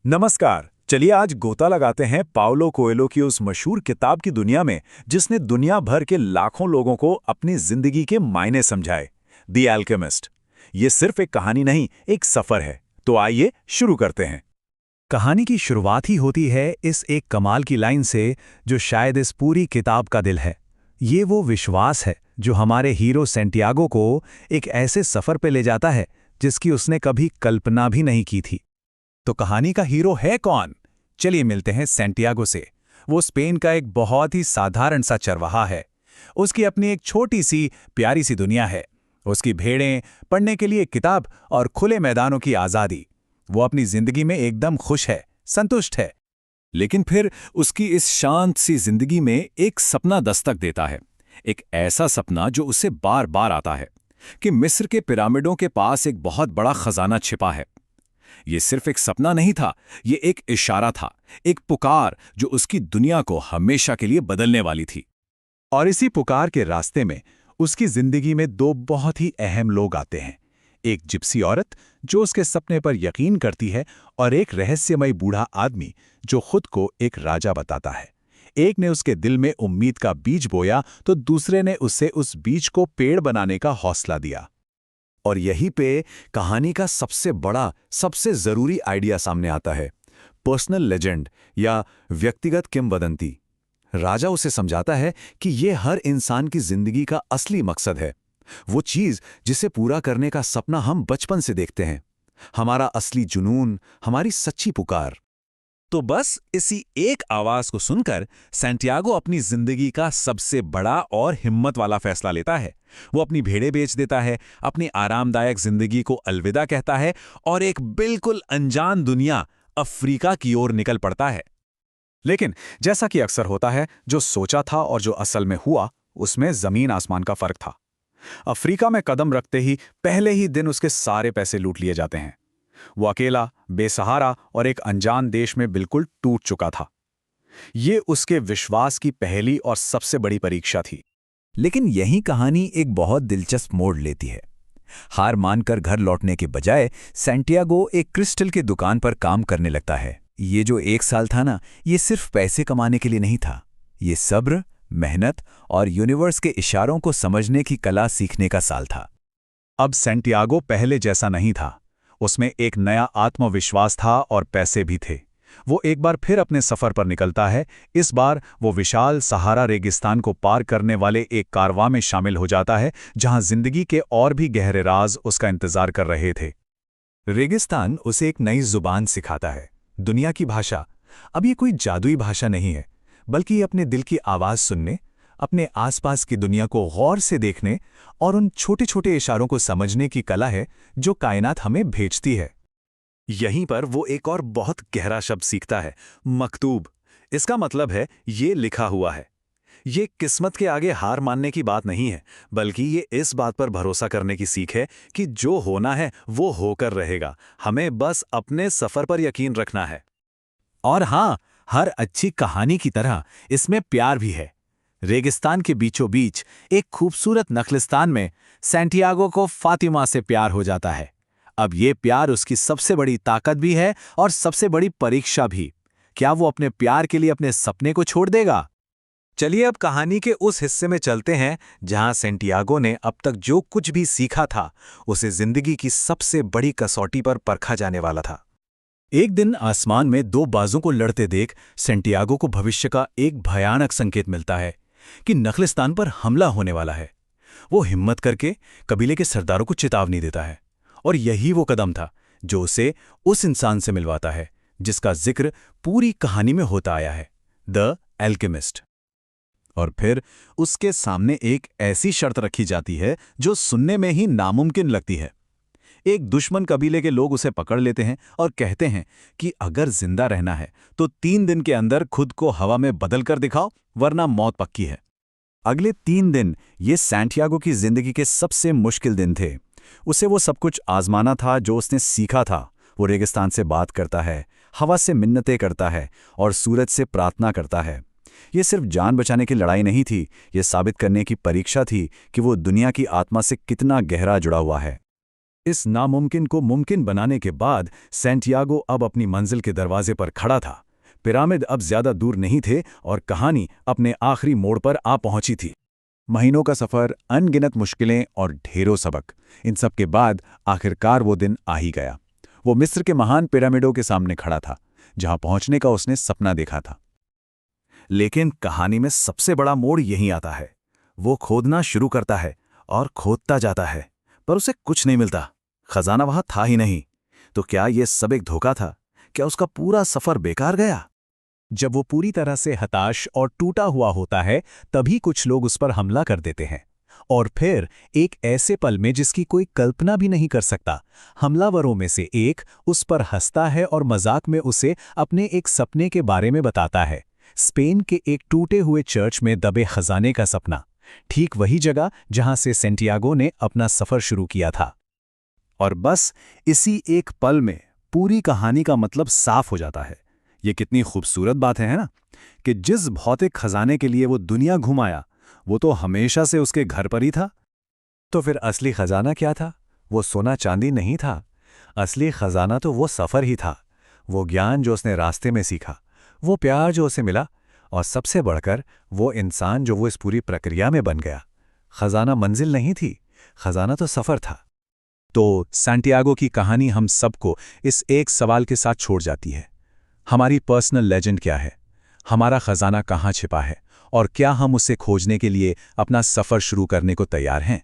नमस्कार। चलिए आज गोता लगाते हैं पाउलो कोएल्हो की उस मशहूर किताब की दुनिया में जिसने दुनिया भर के लाखों लोगों को अपनी जिंदगी के मायने समझाए। The alchemist. ये सिर्फ एक कहानी नहीं, एक सफर है। तो आइए शुरू करते हैं। कहानी की शुरुआत ही होती है इस एक कमाल की लाइन से जो शायद इस पूरी किताब का दिल है। ये वो विश्वास है जो हमारे हीरो सैंटियागो को एक ऐसे सफर पे ले जाता है जिसकी उसने कभी कल्पना भी नहीं की थी। तो कहानी का हीरो है कौन? चलिए मिलते हैं सैंटियागो से। वो स्पेन का एक बहुत ही साधारण सा चरवाहा है। उसकी अपनी एक छोटी सी प्यारी सी दुनिया है। उसकी भेड़ें, पढ़ने के लिए किताब और खुले मैदानों की आज़ादी। वो अपनी जिंदगी में एकदम खुश है, संतुष्ट है। लेकिन फिर उसकी इस शांत सी जिंदगी में एक सपना दस्तक देता है। एक ऐसा सपना जो उसे बार बार आता है कि मिस्र के पिरामिडों के पास एक बहुत बड़ा खजाना छिपा है। ये सिर्फ एक सपना नहीं था, ये एक इशारा था, एक पुकार जो उसकी दुनिया को हमेशा के लिए बदलने वाली थी। और इसी पुकार के रास्ते में उसकी जिंदगी में दो बहुत ही अहम लोग आते हैं। एक जिप्सी औरत जो उसके सपने पर यकीन करती है और एक रहस्यमय बूढ़ा आदमी जो खुद को एक राजा बताता है। एक ने उसके दिल में उम्मीद का बीज बोया तो दूसरे ने उसे उस बीज को पेड़ बनाने का हौसला दिया। और यहीं पे कहानी का सबसे बड़ा, सबसे जरूरी आइडिया सामने आता है, पर्सनल लेजेंड या व्यक्तिगत किंवदंती। राजा उसे समझाता है कि ये हर इंसान की जिंदगी का असली मकसद है, वो चीज जिसे पूरा करने का सपना हम बचपन से देखते हैं, हमारा असली जुनून, हमारी सच्ची पुकार। तो बस इसी एक आवाज को सुनकर सैंटियागो अपनी जिंदगी का सबसे बड़ा और हिम्मत वाला फैसला लेता है। वो अपनी भेड़ें बेच देता है, अपनी आरामदायक जिंदगी को अलविदा कहता है और एक बिल्कुल अनजान दुनिया अफ्रीका की ओर निकल पड़ता है। लेकिन जैसा कि अक्सर होता है, जो सोचा था और जो असल में हुआ उसमें जमीन आसमान का फर्क था। अफ्रीका में कदम रखते ही पहले ही दिन उसके सारे पैसे लूट लिए जाते हैं। वो अकेला, बेसहारा और एक अनजान देश में बिल्कुल टूट चुका था। ये उसके विश्वास की पहली और सबसे बड़ी परीक्षा थी। लेकिन यही कहानी एक बहुत दिलचस्प मोड़ लेती है। हार मानकर घर लौटने के बजाय सैंटियागो एक क्रिस्टल की दुकान पर काम करने लगता है। ये जो एक साल था ना, ये सिर्फ पैसे कमाने के लिए नहीं था। ये सब्र, मेहनत और यूनिवर्स के इशारों को समझने की कला सीखने का साल था। अब सैंटियागो पहले जैसा नहीं था। उसमें एक नया आत्मविश्वास था और पैसे भी थे। वो एक बार फिर अपने सफर पर निकलता है। इस बार वो विशाल सहारा रेगिस्तान को पार करने वाले एक कारवां में शामिल हो जाता है, जहां जिंदगी के और भी गहरे राज उसका इंतजार कर रहे थे। रेगिस्तान उसे एक नई जुबान सिखाता है, दुनिया की भाषा। अब ये कोई जादुई भाषा नहीं है, बल्कि ये अपने दिल की आवाज सुनने, अपने आसपास की दुनिया को गौर से देखने और उन छोटे छोटे इशारों को समझने की कला है जो कायनात हमें भेजती है। यहीं पर वो एक और बहुत गहरा शब्द सीखता है, मकतूब। इसका मतलब है ये लिखा हुआ है। ये किस्मत के आगे हार मानने की बात नहीं है, बल्कि ये इस बात पर भरोसा करने की सीख है कि जो होना है वो होकर रहेगा। हमें बस अपने सफर पर यकीन रखना है। और हाँ, हर अच्छी कहानी की तरह इसमें प्यार भी है। रेगिस्तान के बीचों बीच एक खूबसूरत नखलिस्तान में सैंटियागो को फातिमा से प्यार हो जाता है। अब ये प्यार उसकी सबसे बड़ी ताकत भी है और सबसे बड़ी परीक्षा भी। क्या वो अपने प्यार के लिए अपने सपने को छोड़ देगा? चलिए अब कहानी के उस हिस्से में चलते हैं जहां सैंटियागो ने अब तक जो कुछ भी सीखा था उसे जिंदगी की सबसे बड़ी कसौटी पर परखा जाने वाला था। एक दिन आसमान में दो बाजों को लड़ते देख सैंटियागो को भविष्य का एक भयानक संकेत मिलता है कि नखलिस्तान पर हमला होने वाला है। वो हिम्मत करके कबीले के सरदारों को चेतावनी देता है, और यही वो कदम था जो उसे उस इंसान से मिलवाता है जिसका जिक्र पूरी कहानी में होता आया है, द अल्केमिस्ट। और फिर उसके सामने एक ऐसी शर्त रखी जाती है जो सुनने में ही नामुमकिन लगती है। एक दुश्मन कबीले के लोग उसे पकड़ लेते हैं और कहते हैं कि अगर जिंदा रहना है तो 3 दिन के अंदर खुद को हवा में बदल कर दिखाओ, वरना मौत पक्की है। अगले 3 दिन ये सैंटियागो की जिंदगी के सबसे मुश्किल दिन थे। उसे वो सब कुछ आजमाना था जो उसने सीखा था। वो रेगिस्तान से बात करता है, हवा से मिन्नतें करता है और सूरज से प्रार्थना करता है। ये सिर्फ जान बचाने की लड़ाई नहीं थी, ये साबित करने की परीक्षा थी कि वो दुनिया की आत्मा से कितना गहरा जुड़ा हुआ है। इस नामुमकिन को मुमकिन बनाने के बाद सैंटियागो अब अपनी मंजिल के दरवाजे पर खड़ा था। पिरामिड अब ज्यादा दूर नहीं थे और कहानी अपने आखिरी मोड़ पर आ पहुंची थी। महीनों का सफर, अनगिनत मुश्किलें और ढेरों सबक, इन सब के बाद आखिरकार वो दिन आ ही गया। वो मिस्र के महान पिरामिडों के सामने खड़ा था, जहां पहुंचने का उसने सपना देखा था। लेकिन कहानी में सबसे बड़ा मोड़ यहीं आता है। वो खोदना शुरू करता है और खोदता जाता है, पर उसे कुछ नहीं मिलता। खजाना वहां था ही नहीं। तो क्या ये सब एक धोखा था? क्या उसका पूरा सफर बेकार गया? जब वो पूरी तरह से हताश और टूटा हुआ होता है, तभी कुछ लोग उस पर हमला कर देते हैं। और फिर एक ऐसे पल में जिसकी कोई कल्पना भी नहीं कर सकता, हमलावरों में से एक उस पर हंसता है और मजाक में उसे अपने एक सपने के बारे में बताता है। स्पेन के एक टूटे हुए चर्च में दबे खजाने का सपना, ठीक वही जगह जहां से सैंटियागो ने अपना सफर शुरू किया था। और बस इसी एक पल में पूरी कहानी का मतलब साफ हो जाता है। ये कितनी खूबसूरत बात है ना, कि जिस भौतिक खजाने के लिए वो दुनिया घुमाया, वो तो हमेशा से उसके घर पर ही था। तो फिर असली खजाना क्या था? वो सोना चांदी नहीं था। असली खजाना तो वो सफ़र ही था। वो ज्ञान जो उसने रास्ते में सीखा, वो प्यार जो उसे मिला, और सबसे बढ़कर वो इंसान जो वो इस पूरी प्रक्रिया में बन गया। खजाना मंजिल नहीं थी, खजाना तो सफ़र था। तो सैंटियागो की कहानी हम सबको इस एक सवाल के साथ छोड़ जाती है। हमारी पर्सनल लेजेंड क्या है? हमारा खजाना कहाँ छिपा है? और क्या हम उसे खोजने के लिए अपना सफ़र शुरू करने को तैयार हैं?